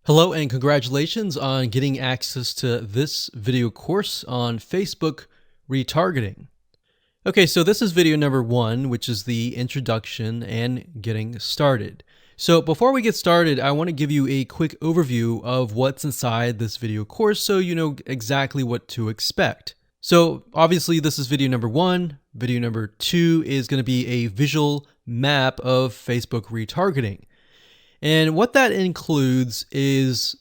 Hello and congratulations on getting access to this video course on Facebook retargeting. Okay, so this is video number 1, which is the introduction and getting started. So before we get started, I want to give you a quick overview of what's inside this video course so you know exactly what to expect. So obviously this is video number 1. Video number 2 is going to be a visual map of Facebook retargeting. And what that includes is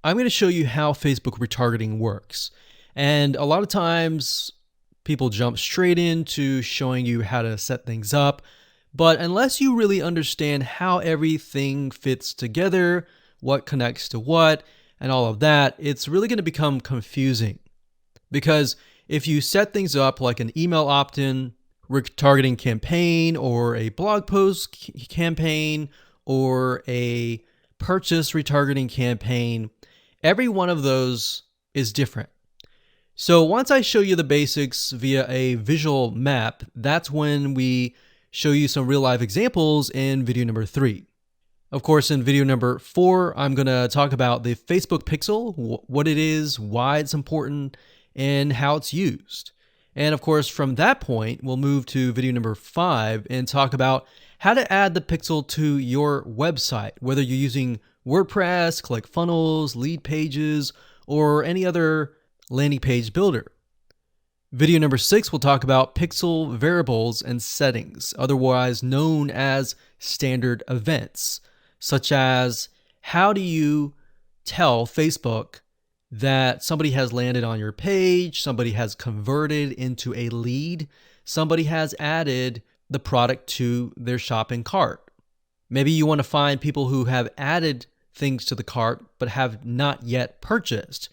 I'm going to show you how Facebook retargeting works. And a lot of times people jump straight into showing you how to set things up. But unless you really understand how everything fits together, what connects to what, and all of that, it's really going to become confusing. Because if you set things up like an email opt-in retargeting campaign or a blog post campaign, or a purchase retargeting campaign, every one of those is different. So once I show you the basics via a visual map, that's when we show you some real life examples in video number 3. Of course, in video number 4, I'm going to talk about the Facebook pixel, what it is, why it's important, and how it's used. And of course, from that point, we'll move to video number 5 and talk about how to add the pixel to your website, whether you're using WordPress, ClickFunnels, Lead Pages, or any other landing page builder. Video number 6 will talk about pixel variables and settings, otherwise known as standard events, such as how do you tell Facebook that somebody has landed on your page, somebody has converted into a lead, somebody has added the product to their shopping cart. Maybe you want to find people who have added things to the cart but have not yet purchased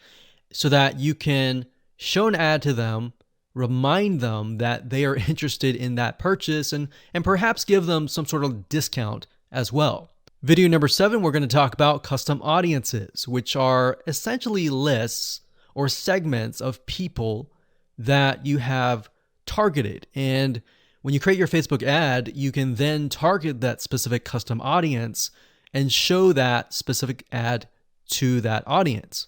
so that you can show an ad to them, remind them that they are interested in that purchase, and perhaps give them some sort of discount as well. Video number 7, we're going to talk about custom audiences, which are essentially lists or segments of people that you have targeted. And when you create your Facebook ad, you can then target that specific custom audience and show that specific ad to that audience.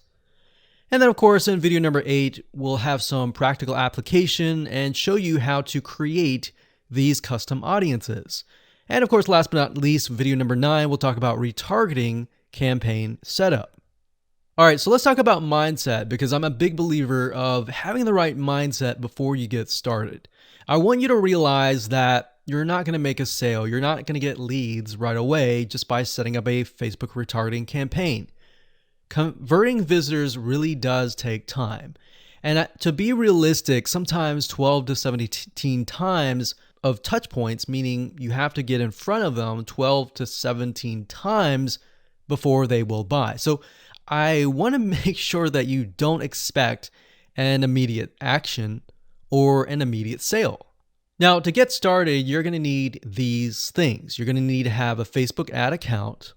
And then of course, in video number 8, we'll have some practical application and show you how to create these custom audiences. And of course, last but not least, video number 9, we'll talk about retargeting campaign setup. All right, so let's talk about mindset, because I'm a big believer of having the right mindset before you get started. I want you to realize that you're not going to make a sale. You're not going to get leads right away just by setting up a Facebook retargeting campaign. Converting visitors really does take time. And to be realistic, sometimes 12 to 17 times of touch points, meaning you have to get in front of them 12 to 17 times before they will buy. So I want to make sure that you don't expect an immediate action or an immediate sale. Now, to get started, you're going to need these things. You're going to need to have a Facebook ad account.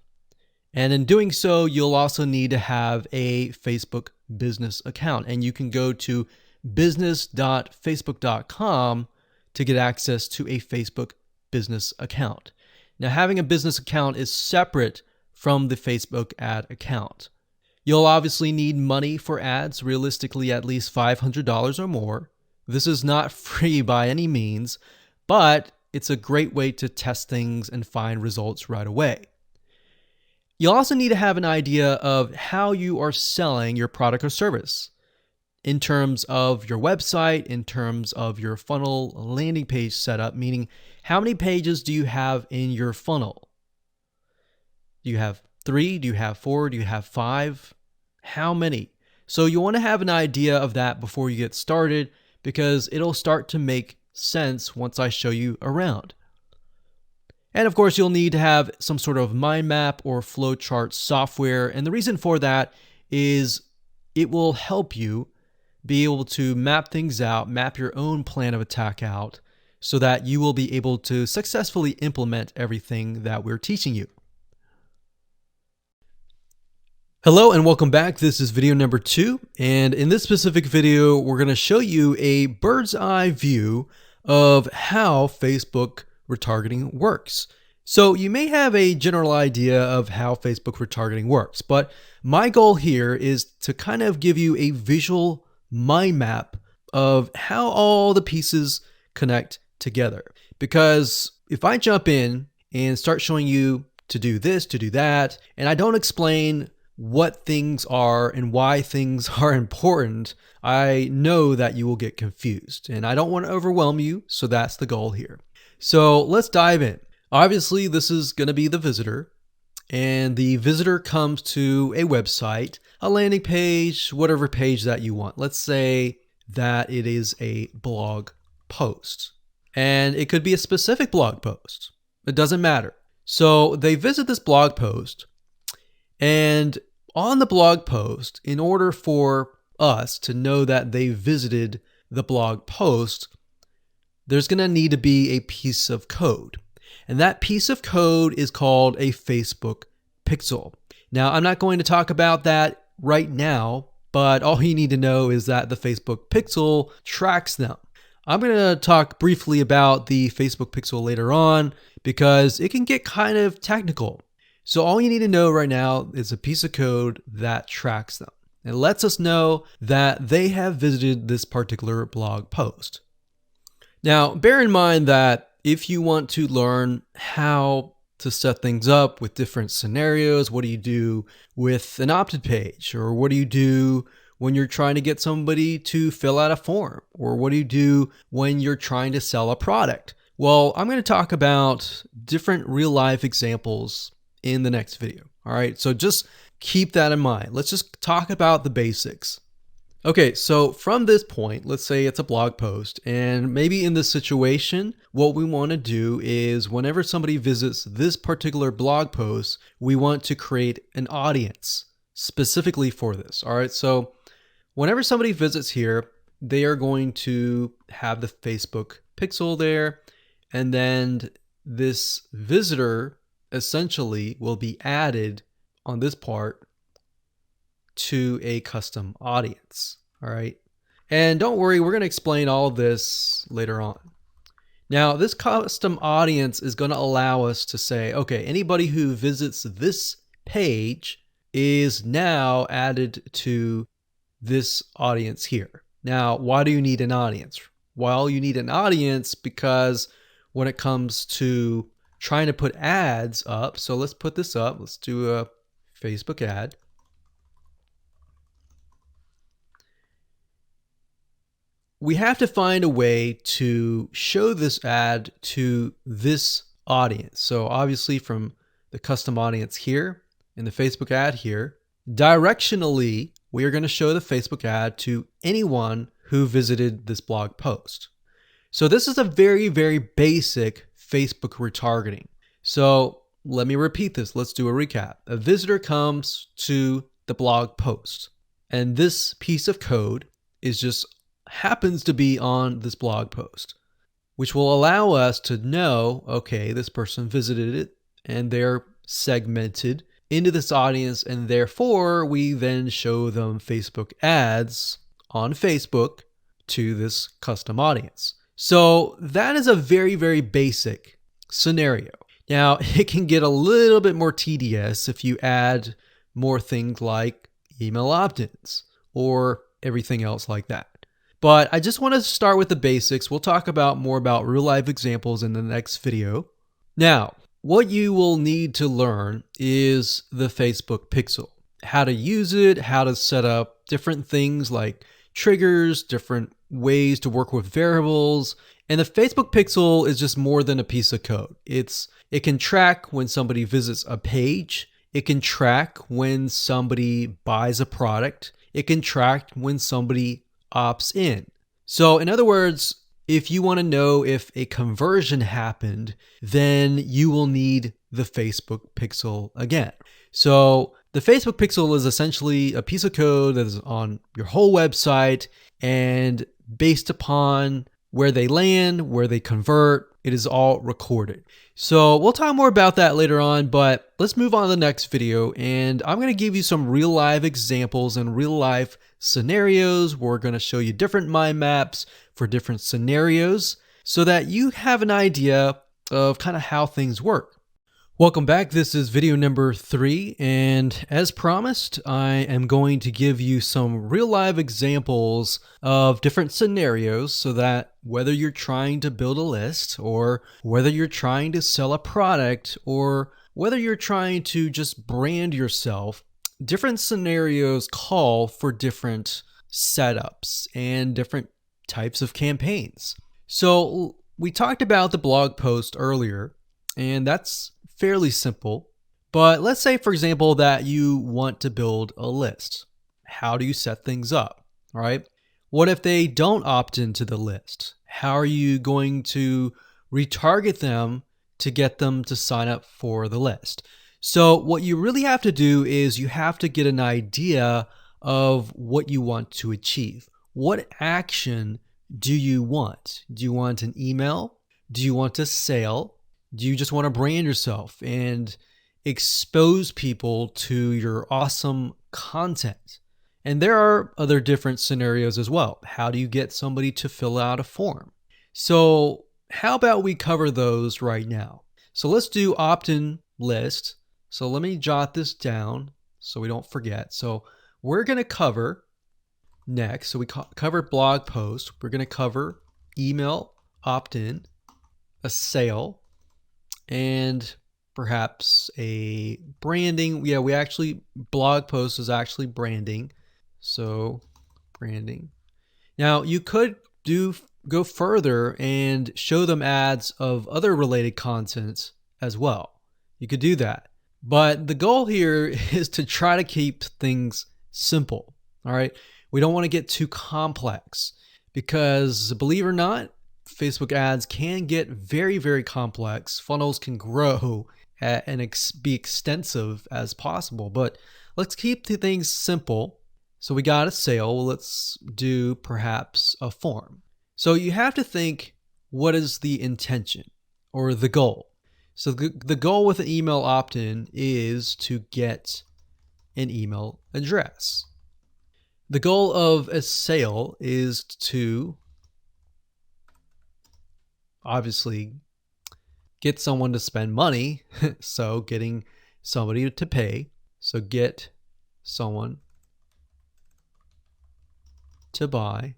And in doing so, you'll also need to have a Facebook business account. And you can go to business.facebook.com to get access to a Facebook business account. Now, having a business account is separate from the Facebook ad account. You'll obviously need money for ads, realistically at least $500 or more. This is not free by any means, but it's a great way to test things and find results right away. You'll also need to have an idea of how you are selling your product or service in terms of your website, in terms of your funnel landing page setup, meaning how many pages do you have in your funnel? Do you have 3? Do you have 4? Do you have 5? How many? So you want to have an idea of that before you get started, because it'll start to make sense once I show you around. And of course, you'll need to have some sort of mind map or flowchart software. And the reason for that is it will help you be able to map things out, map your own plan of attack out, so that you will be able to successfully implement everything that we're teaching you. Hello and welcome back. This is video number 2. And in this specific video, we're going to show you a bird's eye view of how Facebook retargeting works. So you may have a general idea of how Facebook retargeting works, but my goal here is to kind of give you a visual mind map of how all the pieces connect together. Because if I jump in and start showing you to do this, to do that, and I don't explain what things are and why things are important, I know that you will get confused, and I don't want to overwhelm you, so that's the goal here. So let's dive in. Obviously, this is going to be the visitor, and the visitor comes to a website, a landing page, whatever page that you want. Let's say that it is a blog post, and it could be a specific blog post. It doesn't matter. So they visit this blog post, and on the blog post, in order for us to know that they visited the blog post, there's going to need to be a piece of code. And that piece of code is called a Facebook pixel. Now, I'm not going to talk about that right now, but all you need to know is that the Facebook pixel tracks them. I'm going to talk briefly about the Facebook pixel later on because it can get kind of technical. So all you need to know right now is a piece of code that tracks them. It lets us know that they have visited this particular blog post. Now, bear in mind that if you want to learn how to set things up with different scenarios, what do you do with an opt-in page? Or what do you do when you're trying to get somebody to fill out a form? Or what do you do when you're trying to sell a product? Well, I'm going to talk about different real-life examples in the next video. All right, so just keep that in mind. Let's just talk about the basics. Okay, so from this point, let's say it's a blog post, and maybe in this situation, what we want to do is whenever somebody visits this particular blog post, we want to create an audience specifically for this. All right, so whenever somebody visits here, they are going to have the Facebook pixel there, and then this visitor essentially will be added on this part to a custom audience. All right. And don't worry, we're going to explain all of this later on. Now, this custom audience is going to allow us to say, okay, anybody who visits this page is now added to this audience here. Now, why do you need an audience? Well, you need an audience because when it comes to trying to put ads up, so let's put this up. Let's do a Facebook ad. We have to find a way to show this ad to this audience. So obviously from the custom audience here in the Facebook ad here, directionally, we are going to show the Facebook ad to anyone who visited this blog post. So this is a very, very basic Facebook retargeting. So let me repeat this. Let's do a recap. A visitor comes to the blog post, and this piece of code is just happens to be on this blog post, which will allow us to know, okay, this person visited it and they're segmented into this audience, and therefore we then show them Facebook ads on Facebook to this custom audience. So that is a very, very basic scenario. Now, it can get a little bit more tedious if you add more things like email opt-ins or everything else like that. But I just want to start with the basics. We'll talk about more about real life examples in the next video. Now, what you will need to learn is the Facebook pixel, how to use it, how to set up different things like triggers, different ways to work with variables. And the Facebook pixel is just more than a piece of code. It can track when somebody visits a page. It can track when somebody buys a product. It can track when somebody opts in. So in other words, if you want to know if a conversion happened, then you will need the Facebook pixel again. So the Facebook pixel is essentially a piece of code that is on your whole website, and based upon where they land, where they convert, it is all recorded. So we'll talk more about that later on, but let's move on to the next video, and I'm going to give you some real life examples and real life scenarios. We're going to show you different mind maps for different scenarios so that you have an idea of kind of how things work. Welcome back. This is video number 3, and as promised, I am going to give you some real live examples of different scenarios so that whether you're trying to build a list or whether you're trying to sell a product or whether you're trying to just brand yourself, different scenarios call for different setups and different types of campaigns. So we talked about the blog post earlier, and that's fairly simple. But let's say, for example, that you want to build a list. How do you set things up? All right. What if they don't opt into the list? How are you going to retarget them to get them to sign up for the list? So what you really have to do is you have to get an idea of what you want to achieve. What action do you want? Do you want an email? Do you want a sale? Do you just want to brand yourself and expose people to your awesome content? And there are other different scenarios as well. How do you get somebody to fill out a form? So how about we cover those right now? So let's do opt-in list. So let me jot this down so we don't forget. So we're going to cover next. So we covered blog post. We're going to cover email opt-in, a sale, and perhaps a branding. Yeah, we actually, blog post is actually branding. So branding. Now you could go further and show them ads of other related content as well. You could do that. But the goal here is to try to keep things simple. All right. We don't want to get too complex because, believe it or not, Facebook ads can get very, very complex. Funnels can grow and be extensive as possible, but let's keep the things simple. So we got a sale. Well, let's do perhaps a form. So you have to think, what is the intention or the goal? So the goal with an email opt-in is to get an email address. The goal of a sale is to obviously get someone to spend money. So getting somebody to pay. So get someone to buy.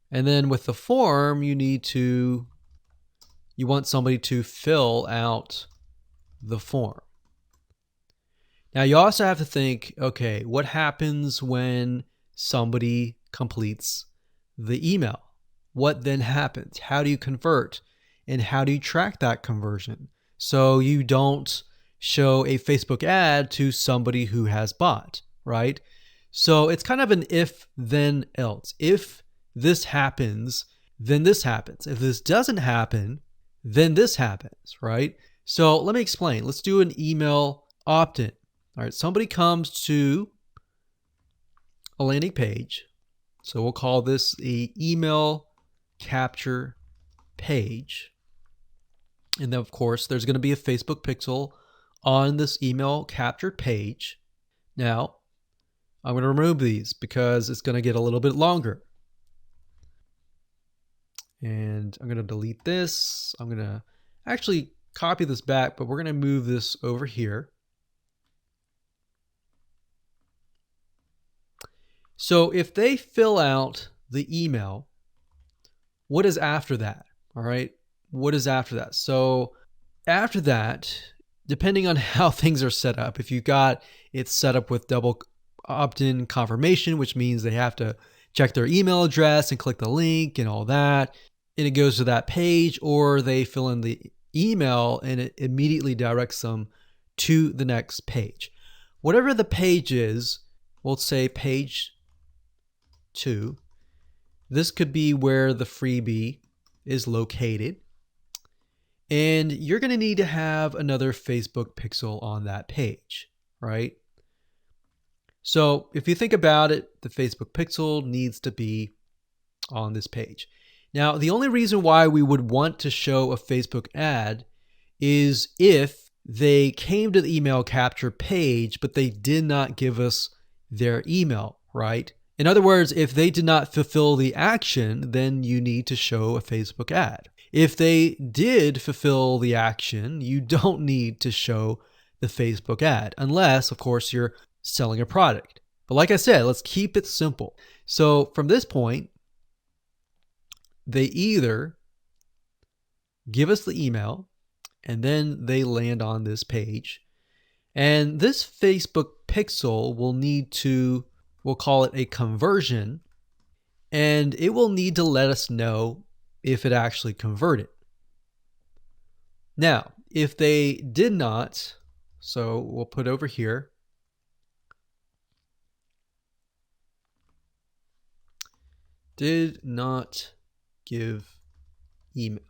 And then with the form, you want somebody to fill out the form. Now you also have to think, okay, what happens when somebody completes the email? What then happens? How do you convert? And how do you track that conversion so you don't show a Facebook ad to somebody who has bought, right? So it's kind of an if, then, else. If this happens, then this happens. If this doesn't happen, then this happens, right? So let me explain. Let's do an email opt-in. All right, somebody comes to a landing page. So we'll call this the email capture page. And then, of course, there's going to be a Facebook pixel on this email captured page. Now, I'm going to remove these because it's going to get a little bit longer. And I'm going to delete this. I'm going to actually copy this back, but we're going to move this over here. So if they fill out the email, what is after that? All right. What is after that? So after that, depending on how things are set up, if you got it set up with double opt-in confirmation, which means they have to check their email address and click the link and all that, and it goes to that page, or they fill in the email and it immediately directs them to the next page. Whatever the page is, we'll say page 2. This could be where the freebie is located. And you're going to need to have another Facebook pixel on that page, right? So if you think about it, the Facebook pixel needs to be on this page. Now, the only reason why we would want to show a Facebook ad is if they came to the email capture page, but they did not give us their email, right? In other words, if they did not fulfill the action, then you need to show a Facebook ad. If they did fulfill the action, you don't need to show the Facebook ad, unless, of course, you're selling a product. But like I said, let's keep it simple. So from this point, they either give us the email and then they land on this page. And this Facebook pixel will need to, we'll call it a conversion, and it will need to let us know if it actually converted. Now, if they did not, so we'll put over here, did not give email.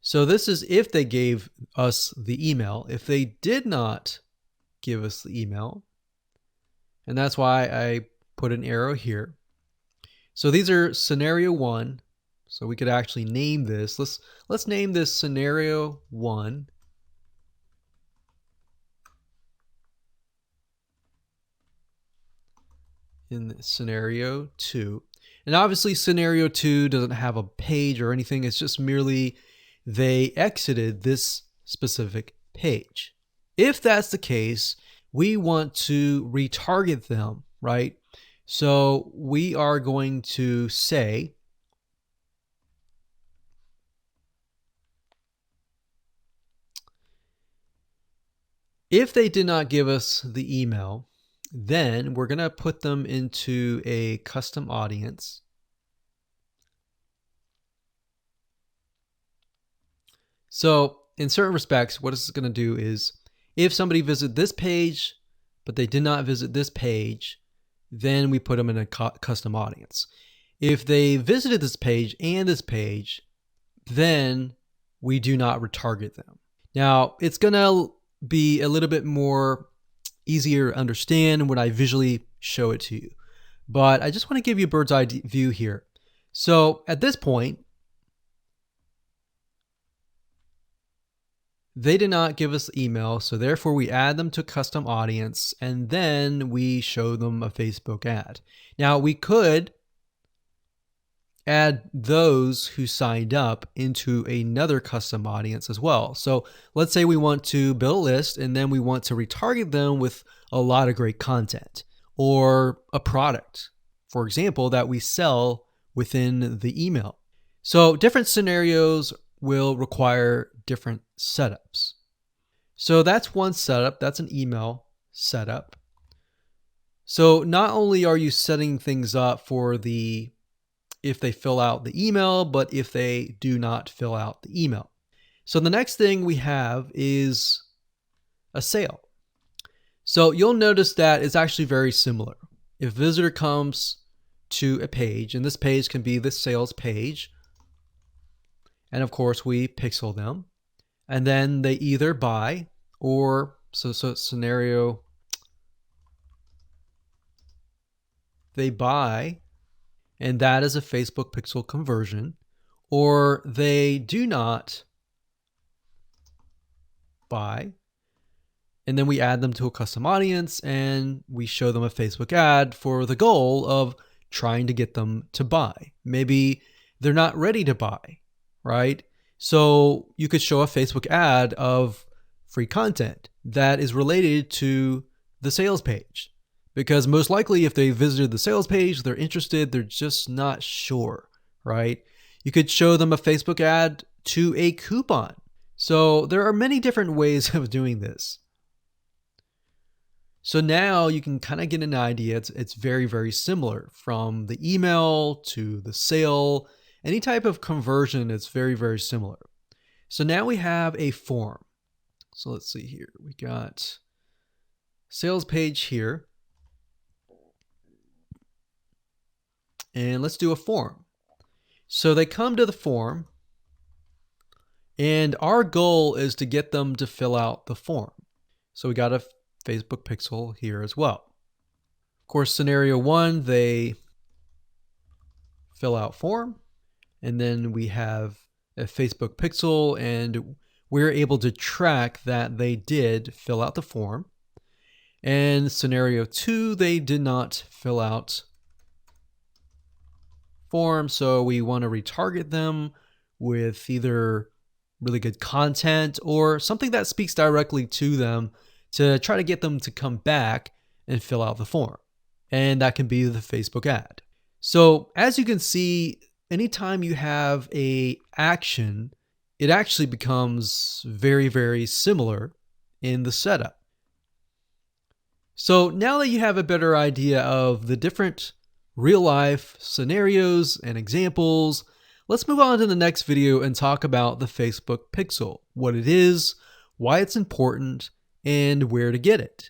So this is if they gave us the email. If they did not give us the email, and that's why I put an arrow here. So these are scenario 1. So we could actually name this. Let's name this scenario 1. In scenario 2. And obviously scenario 2 doesn't have a page or anything. It's just merely they exited this specific page. If that's the case, we want to retarget them, right? So we are going to say, if they did not give us the email, then we're going to put them into a custom audience. So in certain respects, what it's going to do is if somebody visited this page, but they did not visit this page, then we put them in a custom audience. If they visited this page and this page, then we do not retarget them. Now, it's going to be a little bit more easier to understand when I visually show it to you. But I just want to give you a bird's eye view here. So at this point, they did not give us the email, so therefore we add them to custom audience, and then we show them a Facebook ad. Now we could add those who signed up into another custom audience as well. So let's say we want to build a list and then we want to retarget them with a lot of great content or a product, for example, that we sell within the email. So different scenarios will require different setups. So that's one setup. That's an email setup. So not only are you setting things up for the if they fill out the email, but if they do not fill out the email. So the next thing we have is a sale. So you'll notice that it's actually very similar. If a visitor comes to a page, and this page can be the sales page, and of course we pixel them, and then they either buy or, so scenario, they buy, and that is a Facebook pixel conversion, or they do not buy, and then we add them to a custom audience and we show them a Facebook ad for the goal of trying to get them to buy. Maybe they're not ready to buy, right? So you could show a Facebook ad of free content that is related to the sales page. Because most likely if they visited the sales page, they're interested, they're just not sure, right? You could show them a Facebook ad to a coupon. So there are many different ways of doing this. So now you can kind of get an idea. It's very, very similar from the email to the sale. Any type of conversion is very, very similar. So now we have a form. So let's see here. We got sales page here. And let's do a form. So they come to the form, and our goal is to get them to fill out the form. So we got a Facebook pixel here as well. Of course, scenario 1, they fill out form, and then we have a Facebook pixel, and we're able to track that they did fill out the form. And scenario 2, they did not fill out form, so we want to retarget them with either really good content or something that speaks directly to them to try to get them to come back and fill out the form. And that can be the Facebook ad. So as you can see, anytime you have a action, it actually becomes very, very similar in the setup. So now that you have a better idea of the different real life scenarios and examples, let's move on to the next video and talk about the Facebook Pixel, what it is, why it's important, and where to get it.